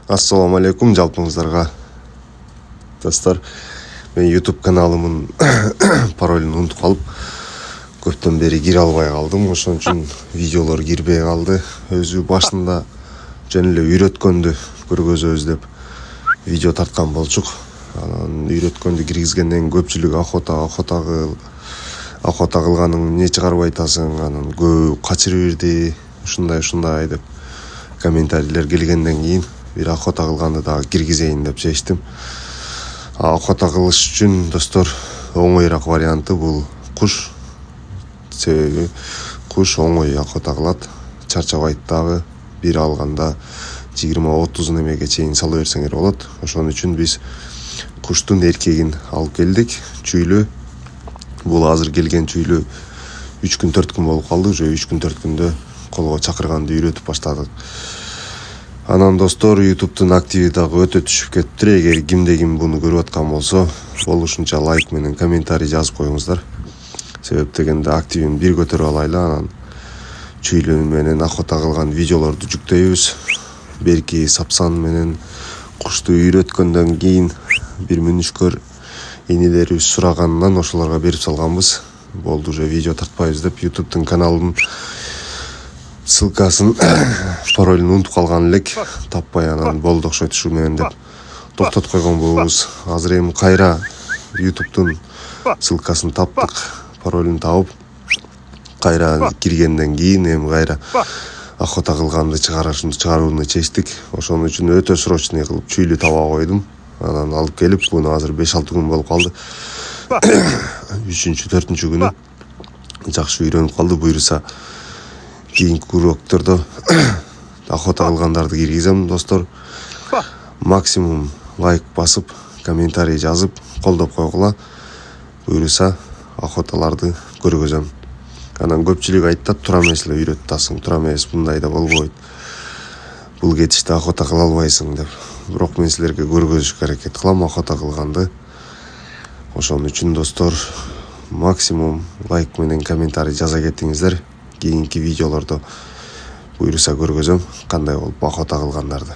Ассаламу алейкум жалпыңыздарга. Достор, мен YouTube каналымын паролун унутуп калып, көптөн бери кире албай калдым. Ошон үчүн видеолор кирбей калды. Өзү башында жөн эле үйрөткөндү көргөзөбүз деп видео тарткан болчук. Анан үйрөткөндү киргизгенден көпчүлүк охота кылганың эмне чыгарып айтасың, анан көп качырып бирди, ушундай деп комментарийлер келгенден кийин бир охота кылганды дагы киргизейин деп чечтим. Охота кылыш үчүн достор оңойраак варианты бул куш. Себеби куш оңой охота кылат, чарчабайт дагы. Бир алганда 20-30 немеге чейин сала берсеңер болот. Ошон үчүн биз куштун эркегин алып келдик. Чүйлү. Бул азыр келген чүйлү 3 күн 4 күн болуп калды. Уже 3 күн 4 күндө колго чакырганды үйрөтүп баштадык. Анан достор, YouTube'тун активи дагы өтө түшүп кетиптир. Эгер ким буну көрүп аткан болсо, болушунча лайк менен комментарий жазып коюңуздар. Себеп дегенде активин бир көтөрүп алайлы, анан чүйлү менен охота кылган видеолорду жүктөйбүз. Берки сапсан менен кушту үйрөткөндөн кийин бир мүнүшкөр инилерибиз сураганынан ошолорго берип салганбыз. Болду, уже видео тартпайбыз деп YouTube'тун каналынын ссылкасын паролун унутуп калган элек, таппай анан болду окшойт ушу менен деп токтотуп койгон болобуз. Азыр эми кайра YouTube'тун ссылкасын таптык, паролун табып кайра киргенден кийин эми кайра охота кылганды чыгарууну чечтик. Ошон үчүн өтө срочный кылып чүйлү таба койдум. Анан алып келип, буну азыр 5-6 күн болуп калды. 3-4 күнү жакшы үйрөнүп калды. Буйруса кийинки уроктордо охота кылгандарды киргизем достор. Максимум лайк басып, комментарий жазып, колдоп койгула. Буйруса охоталарды көргөзөм. Анан көпчүлүк айтат, тура эмес эле үйрөтүп атасың, тура эмес, мындай да болбойт. Бул кетиште охота кыла албайсың деп. Бирок мен силерге көргөзүшкө аракет кылам охота кылганды. Ошон үчүн достор, максимум лайк менен комментарий жаза кетиңиздер. Кийинки видеолордо буйруса көргөзөм кандай болуп охота кылгандарды.